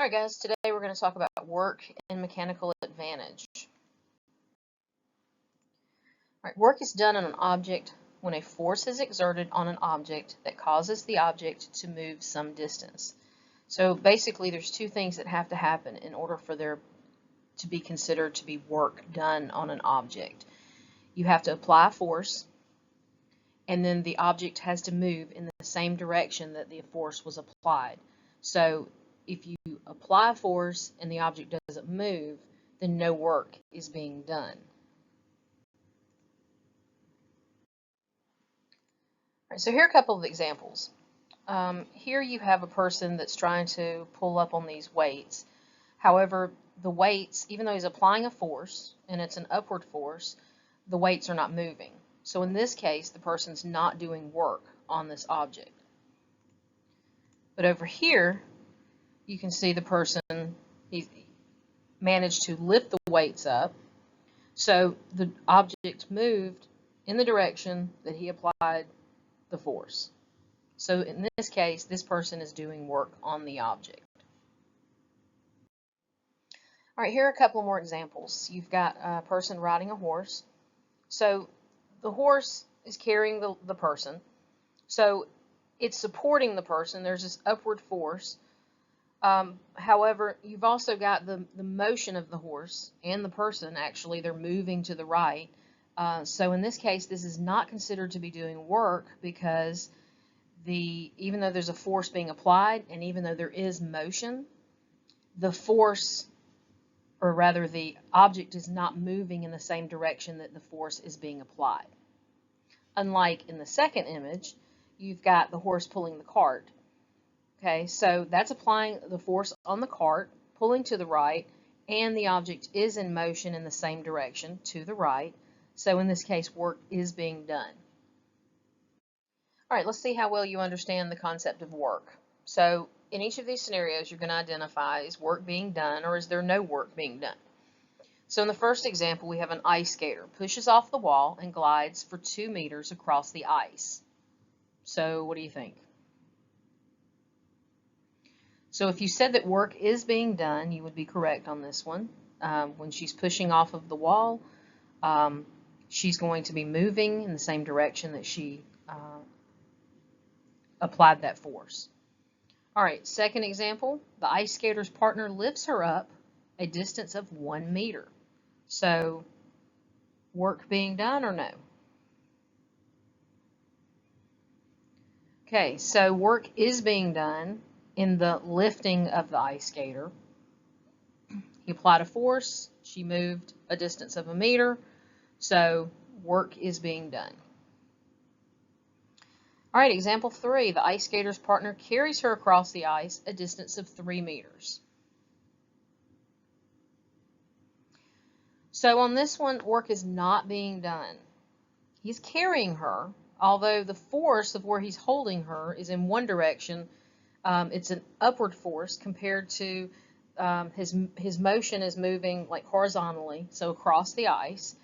Alright guys, today we're going to talk about work and mechanical advantage. Alright, work is done on an object when a force is exerted on an object that causes the object to move some distance. So basically there's two things that have to happen in order for there to be considered to be work done on an object. You have to apply a force, and then the object has to move in the same direction that the force was applied. So if you apply force and the object doesn't move, then no work is being done. All right, so here are a couple of examples. Here you have a person that's trying to pull up on these weights. However, the weights, even though he's applying a force and it's an upward force, the weights are not moving. So in this case, the person's not doing work on this object. But over here, you can see the person, he managed to lift the weights up, so the object moved in the direction that he applied the force. So in this case, this person is doing work on the object. All right, here are a couple more examples. You've got a person riding a horse. So the horse is carrying the person. So it's supporting the person. There's this upward force. However, you've also got the motion of the horse and the person. Actually, they're moving to the right. So in this case, this is not considered to be doing work because even though there's a force being applied and even though there is motion, the force, or rather the object, is not moving in the same direction that the force is being applied. Unlike in the second image, you've got the horse pulling the cart. Okay, so that's applying the force on the cart, pulling to the right, and the object is in motion in the same direction, to the right. So in this case, work is being done. All right, let's see how well you understand the concept of work. So in each of these scenarios, you're going to identify, is work being done or is there no work being done? So in the first example, we have an ice skater, pushes off the wall and glides for 2 meters across the ice. So what do you think? So if you said that work is being done, you would be correct on this one. When she's pushing off of the wall, she's going to be moving in the same direction that she applied that force. All right, second example, the ice skater's partner lifts her up a distance of 1 meter. So work being done or no? Okay, so work is being done in the lifting of the ice skater. He applied a force, she moved a distance of 1 meter, so work is being done. All right, example 3, the ice skater's partner carries her across the ice a distance of 3 meters. So on this one, work is not being done. He's carrying her, although the force of where he's holding her is in one direction. It's an upward force compared to his motion is moving like horizontally, so across the ice.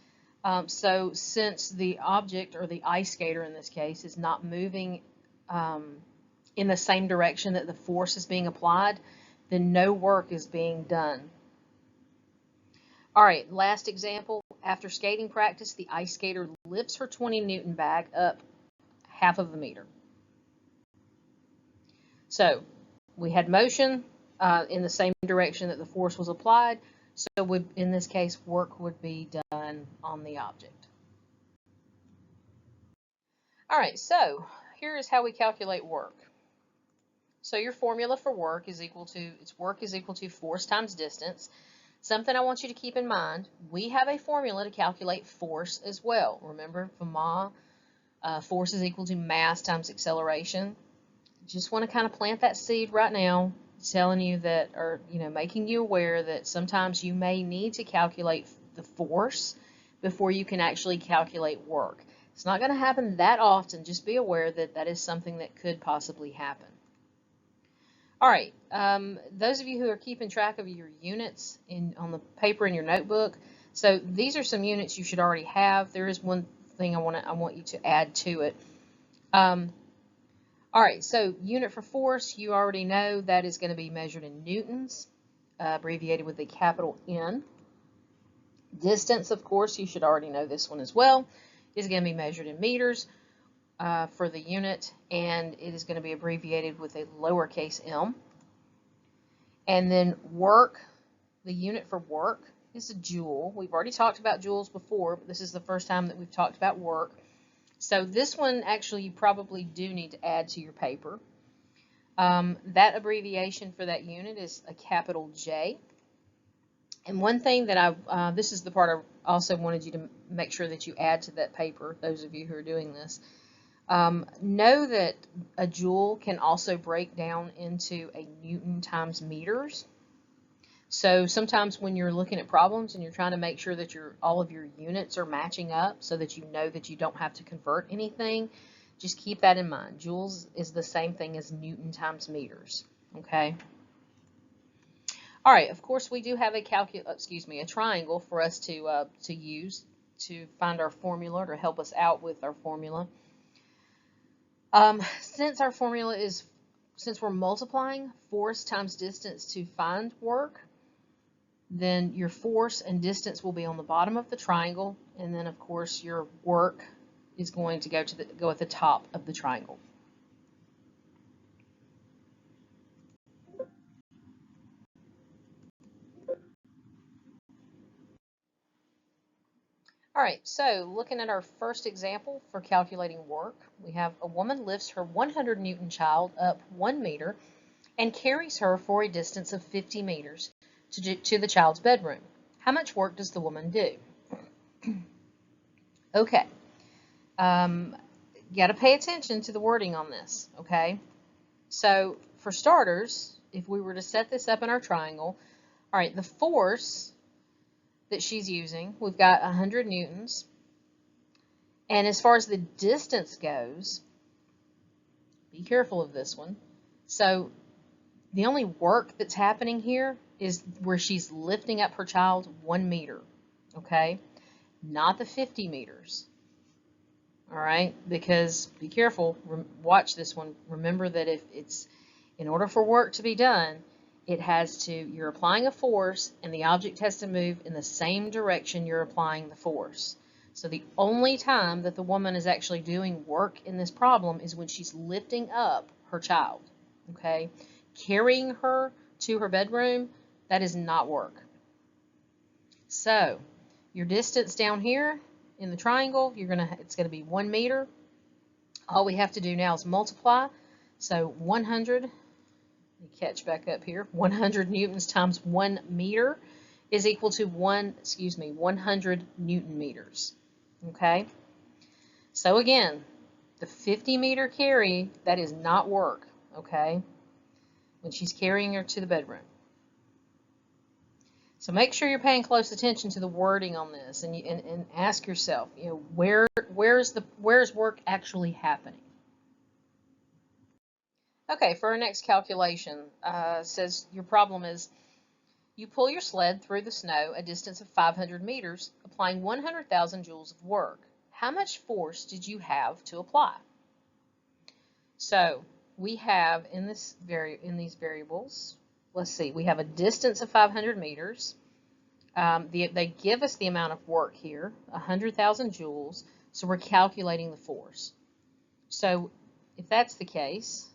So since the object, or the ice skater in this case, is not moving in the same direction that the force is being applied, then no work is being done. All right, last example. After skating practice, the ice skater lifts her 20-Newton bag up half of a meter. So we had motion in the same direction that the force was applied. So in this case, work would be done on the object. All right, so here is how we calculate work. So your formula for work is equal to force times distance. Something I want you to keep in mind, we have a formula to calculate force as well. Remember, Fermat, force is equal to mass times acceleration. Just want to kind of plant that seed right now, telling you that, or making you aware that sometimes you may need to calculate the force before you can actually calculate work. It's not going to happen that often. Just be aware that that is something that could possibly happen. All right, those of you who are keeping track of your units on the paper in your notebook, so these are some units you should already have. There is one thing I want you to add to it. All All right, so unit for force, you already know that is going to be measured in newtons, abbreviated with a capital N. Distance, of course, you should already know this one as well, is going to be measured in meters for the unit, and it is going to be abbreviated with a lowercase m. And then work, the unit for work is a joule. We've already talked about joules before, but this is the first time that we've talked about work. So this one actually you probably do need to add to your paper. That abbreviation for that unit is a capital J. And one thing that this is the part I also wanted you to make sure that you add to that paper, those of you who are doing this. Know that a joule can also break down into a newton times meters. So sometimes when you're looking at problems and you're trying to make sure that all of your units are matching up so that you know that you don't have to convert anything, just keep that in mind. Joules is the same thing as newton times meters, okay? All right, of course we do have a triangle for us to use to find our formula or to help us out with our formula. Since we're multiplying force times distance to find work, then your force and distance will be on the bottom of the triangle, and then of course your work is going to go at the top of the triangle. All right, so looking at our first example for calculating work, we have a woman lifts her 100 Newton child up 1 meter and carries her for a distance of 50 meters to the child's bedroom. How much work does the woman do? Okay, got to pay attention to the wording on this, okay? So for starters, if we were to set this up in our triangle, all right, the force that she's using, we've got 100 newtons. And as far as the distance goes, be careful of this one. So the only work that's happening here is where she's lifting up her child 1 meter, okay? Not the 50 meters, all right? Because be careful, watch this one. Remember that if it's, in order for work to be done, you're applying a force and the object has to move in the same direction you're applying the force. So the only time that the woman is actually doing work in this problem is when she's lifting up her child, okay? Carrying her to her bedroom, that is not work. So your distance down here in the triangle, it's gonna be 1 meter. All we have to do now is multiply. So 100, let me catch back up here, 100 newtons times 1 meter is equal to 100 Newton meters, okay? So again, the 50 meter carry, that is not work, okay? When she's carrying her to the bedroom. So make sure you're paying close attention to the wording on this and ask yourself, you know, where's work actually happening? Okay, for our next calculation, says your problem is you pull your sled through the snow a distance of 500 meters, applying 100,000 joules of work. How much force did you have to apply? So we have in these variables, let's see, we have a distance of 500 meters. They give us the amount of work here, 100,000 joules, so we're calculating the force. So if that's the case,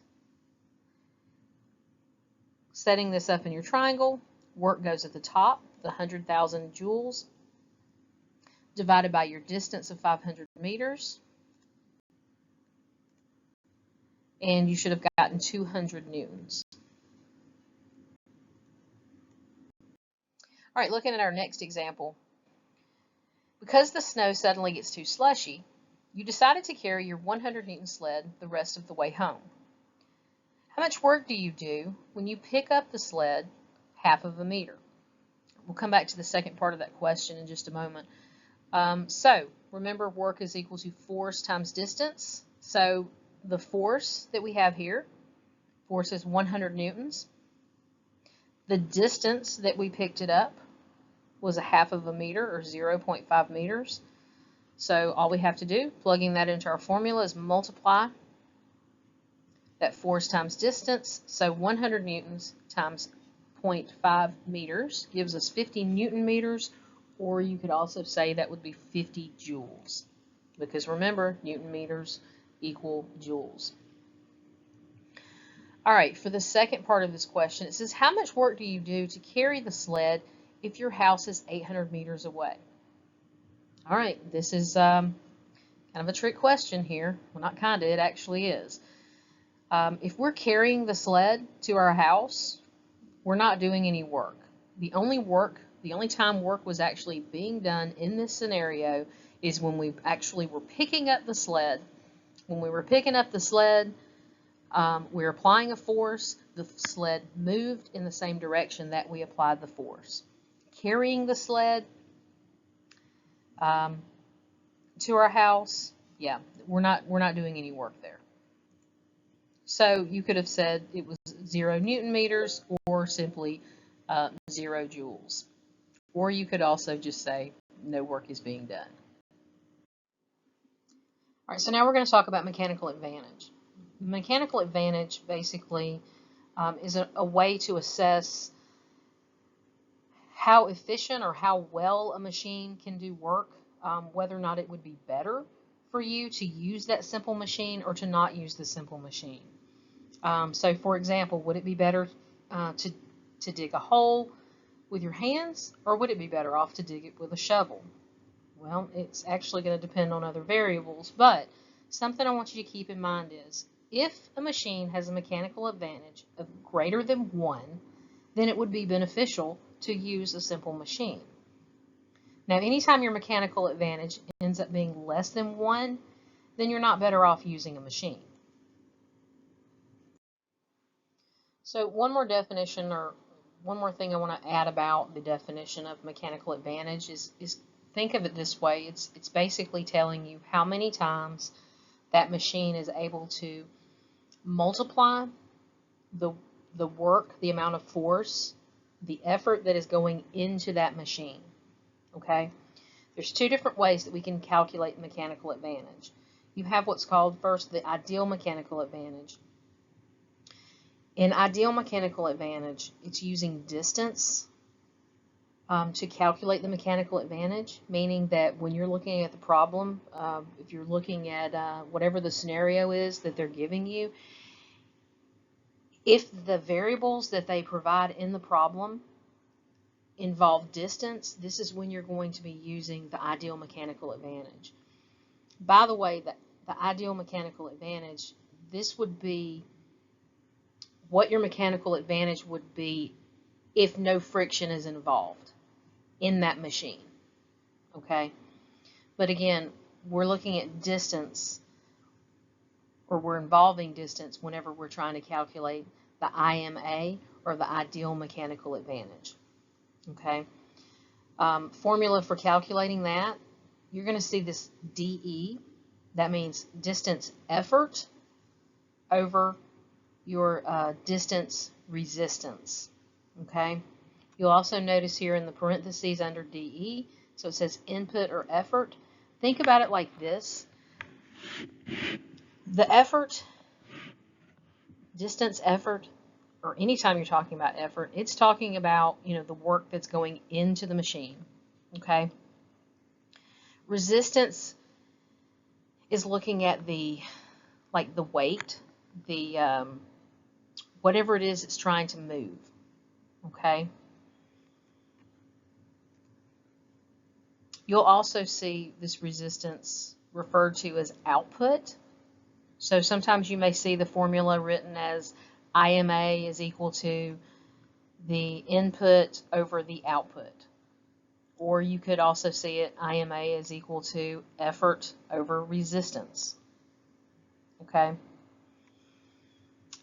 setting this up in your triangle, work goes at the top, the 100,000 joules, divided by your distance of 500 meters, and you should have gotten 200 newtons. All right, looking at our next example. Because the snow suddenly gets too slushy, you decided to carry your 100 Newton sled the rest of the way home. How much work do you do when you pick up the sled half of a meter? We'll come back to the second part of that question in just a moment. So remember, work is equal to force times distance. So the force that we have here, force is 100 newtons. The distance that we picked it up was a half of a meter, or 0.5 meters. So all we have to do, plugging that into our formula, is multiply that force times distance. So 100 newtons times 0.5 meters gives us 50 Newton meters, or you could also say that would be 50 joules. Because remember, Newton meters equal joules. All right, for the second part of this question, it says, how much work do you do to carry the sled if your house is 800 meters away? All right, this is kind of a trick question here. Well, not kind of, it actually is. If we're carrying the sled to our house, we're not doing any work. The only time work was actually being done in this scenario is when we actually were picking up the sled. When we were picking up the sled, we're applying a force. The sled moved in the same direction that we applied the force. Carrying the sled to our house, yeah, we're not doing any work there. So you could have said it was 0 Newton meters or simply 0 joules. Or you could also just say no work is being done. All right, so now we're going to talk about mechanical advantage. Mechanical advantage basically is a way to assess how efficient or how well a machine can do work, whether or not it would be better for you to use that simple machine or to not use the simple machine. So for example, would it be better to dig a hole with your hands, or would it be better off to dig it with a shovel? Well, it's actually going to depend on other variables, but something I want you to keep in mind is if a machine has a mechanical advantage of greater than 1, then it would be beneficial to use a simple machine. Now, anytime your mechanical advantage ends up being less than 1, then you're not better off using a machine. So one more definition, or one more thing I want to add about the definition of mechanical advantage is think of it this way. It's basically telling you how many times that machine is able to multiply the work, the amount of force, the effort that is going into that machine. Okay? There's 2 different ways that we can calculate mechanical advantage. You have what's called first the ideal mechanical advantage. In ideal mechanical advantage, it's using distance to calculate the mechanical advantage, meaning that when you're looking at the problem, if you're looking at whatever the scenario is that they're giving you, if the variables that they provide in the problem involve distance, this is when you're going to be using the ideal mechanical advantage. By the way, the ideal mechanical advantage, this would be what your mechanical advantage would be if no friction is involved in that machine. Okay? But again, we're looking at distance, or we're involving distance whenever we're trying to calculate the IMA, or the ideal mechanical advantage. Okay? Formula for calculating that, you're going to see this DE. That means distance effort over your distance resistance. Okay? You'll also notice here in the parentheses under DE, so it says input or effort. Think about it like this. The effort, distance effort, or anytime you're talking about effort, it's talking about, the work that's going into the machine. Okay? Resistance is looking at the weight, the whatever it is it's trying to move. Okay? You'll also see this resistance referred to as output. So sometimes you may see the formula written as IMA is equal to the input over the output. Or you could also see it IMA is equal to effort over resistance. Okay?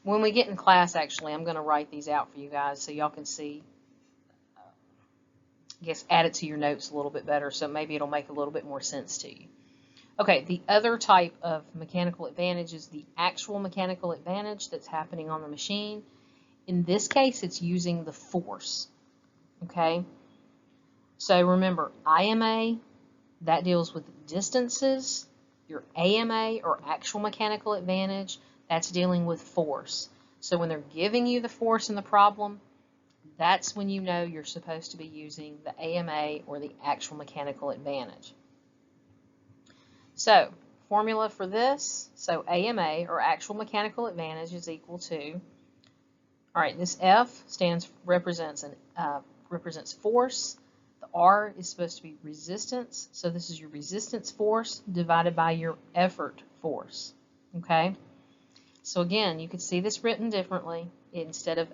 When we get in class, actually, I'm going to write these out for you guys so y'all can see, I guess, add it to your notes a little bit better, so maybe it'll make a little bit more sense to you. Okay, the other type of mechanical advantage is the actual mechanical advantage that's happening on the machine. In this case, it's using the force. Okay? So remember, IMA, that deals with distances. Your AMA, or actual mechanical advantage, That's dealing with force. So when they're giving you the force in the problem, that's when you know you're supposed to be using the AMA or the actual mechanical advantage. So, formula for this, so AMA or actual mechanical advantage is equal to, all right, this F represents force. The R is supposed to be resistance, so this is your resistance force divided by your effort force, okay? So again, you could see this written differently. Instead of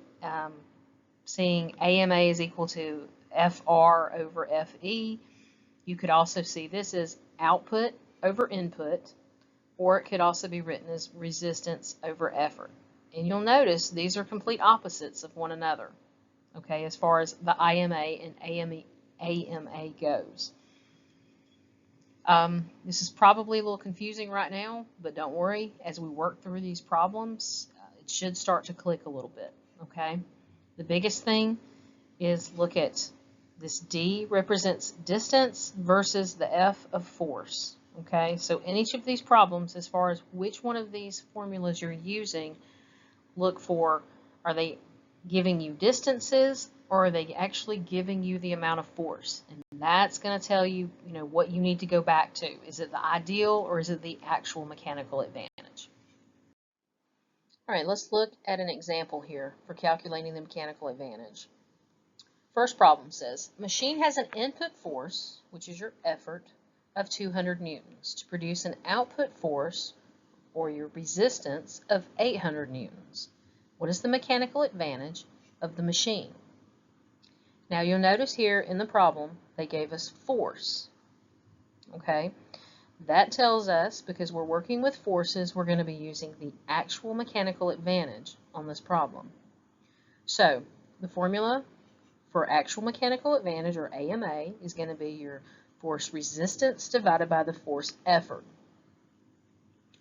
seeing AMA is equal to FR over FE, you could also see this as output over input, or it could also be written as resistance over effort. And you'll notice these are complete opposites of one another, okay, as far as the IMA and AMA goes. This is probably a little confusing right now, but don't worry. As we work through these problems, it should start to click a little bit, okay? The biggest thing is look at this D represents distance versus the F of force, okay? So in each of these problems, as far as which one of these formulas you're using, look for, are they giving you distances, or are they actually giving you the amount of force? And that's going to tell you, what you need to go back to. Is it the ideal, or is it the actual mechanical advantage? All right, let's look at an example here for calculating the mechanical advantage. First problem says, machine has an input force, which is your effort, of 200 newtons to produce an output force, or your resistance, of 800 newtons. What is the mechanical advantage of the machine? Now you'll notice here in the problem, they gave us force, okay? That tells us, because we're working with forces, we're going to be using the actual mechanical advantage on this problem. So the formula for actual mechanical advantage, or AMA, is going to be your force resistance divided by the force effort.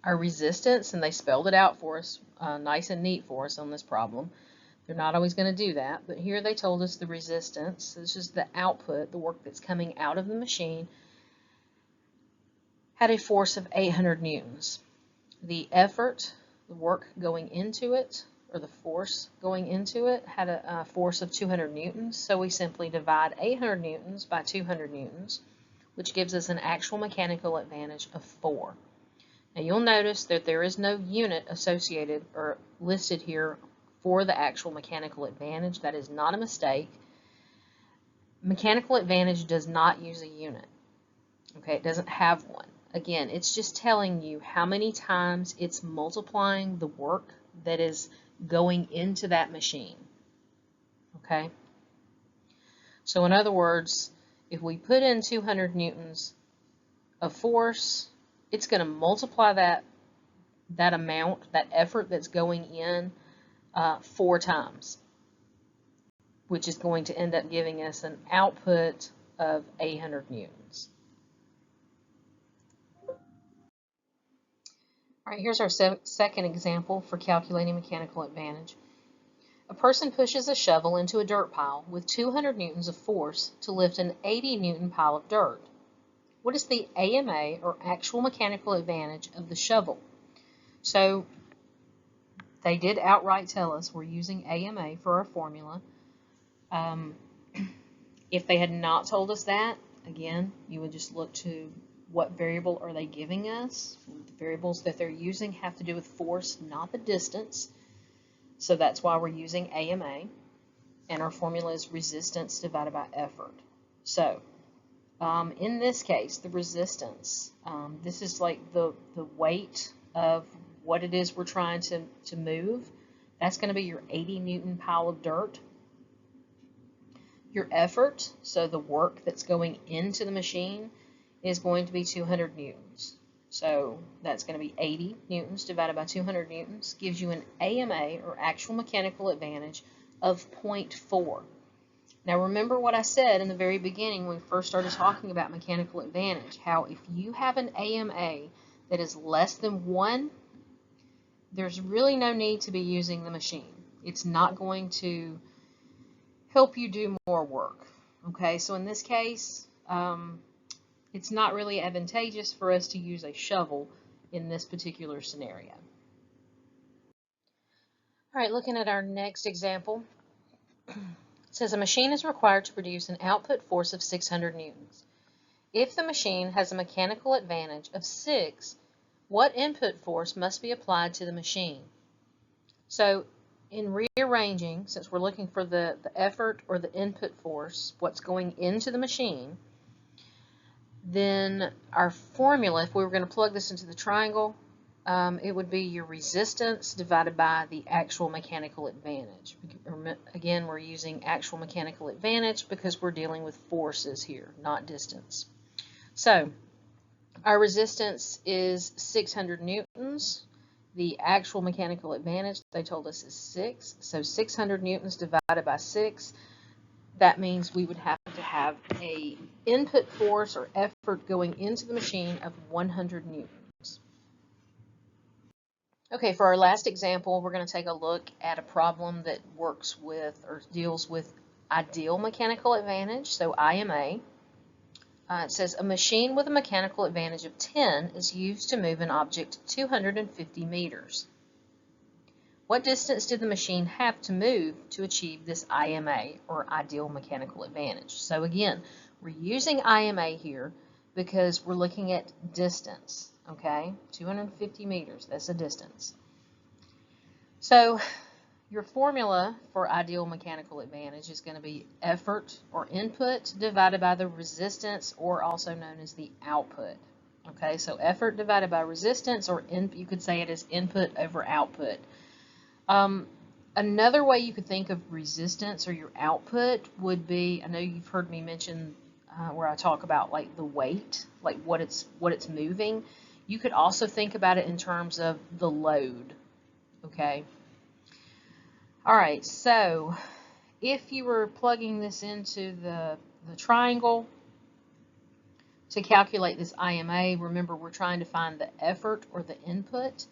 Our resistance, and they spelled it out for us, nice and neat for us on this problem. They're not always going to do that, but here they told us the resistance, this is the output, the work that's coming out of the machine, had a force of 800 newtons. The effort, the work going into it, or the force going into it, had a force of 200 newtons, so we simply divide 800 newtons by 200 newtons, which gives us an actual mechanical advantage of 4. Now you'll notice that there is no unit associated or listed here for the actual mechanical advantage. That is not a mistake. Mechanical advantage does not use a unit. Okay, it doesn't have one. Again, it's just telling you how many times it's multiplying the work that is going into that machine. Okay? So in other words, if we put in 200 newtons of force, it's going to multiply that amount, that effort that's going in 4 times, which is going to end up giving us an output of 800 newtons. All right, here's our second example for calculating mechanical advantage. A person pushes a shovel into a dirt pile with 200 newtons of force to lift an 80 newton pile of dirt. What is the AMA, or actual mechanical advantage, of the shovel? So they did outright tell us we're using AMA for our formula. If they had not told us that, again, you would just look to what variable are they giving us. The variables that they're using have to do with force, not the distance. So that's why we're using AMA. And our formula is resistance divided by effort. So in this case, the resistance, this is like the weight of what it is we're trying to move. That's going to be your 80 newton pile of dirt. Your effort, so the work that's going into the machine, is going to be 200 newtons. So that's going to be 80 newtons divided by 200 newtons, gives you an AMA, or actual mechanical advantage, of 0.4. Now remember what I said in the very beginning when we first started talking about mechanical advantage, how if you have an AMA that is less than 1, there's really no need to be using the machine. It's not going to help you do more work. Okay, so in this case, it's not really advantageous for us to use a shovel in this particular scenario. All right, looking at our next example, it says a machine is required to produce an output force of 600 newtons. If the machine has a mechanical advantage of 6, what input force must be applied to the machine? So in rearranging, since we're looking for the effort or the input force, what's going into the machine, then our formula, if we were going to plug this into the triangle, it would be your resistance divided by the actual mechanical advantage. Again, we're using actual mechanical advantage because we're dealing with forces here, not distance. So our resistance is 600 newtons. The actual mechanical advantage, they told us, is 6. So 600 newtons divided by 6, that means we would have to have a input force or effort going into the machine of 100 newtons. Okay, for our last example, we're going to take a look at a problem that works with or deals with ideal mechanical advantage, so IMA. It says a machine with a mechanical advantage of 10 is used to move an object 250 meters. What distance did the machine have to move to achieve this IMA, or ideal mechanical advantage? So again, we're using IMA here because we're looking at distance, okay? 250 meters, that's a distance. So your formula for ideal mechanical advantage is going to be effort or input divided by the resistance, or also known as the output. Okay, so effort divided by resistance, or you could say it as input over output. Another way you could think of resistance or your output would be, I know you've heard me mention where I talk about like the weight, like what it's moving. You could also think about it in terms of the load. Okay. All right, so if you were plugging this into the triangle to calculate this IMA, remember we're trying to find the effort or the input.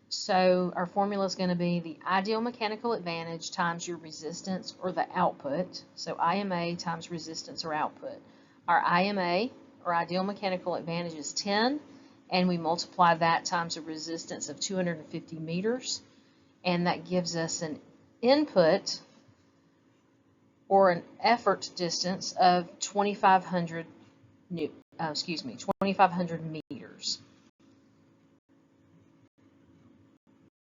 So our formula is going to be the ideal mechanical advantage times your resistance or the output. So IMA times resistance or output. Our IMA, or ideal mechanical advantage, is 10, and we multiply that times a resistance of 250 meters, and that gives us an input or an effort distance of 2,500 meters.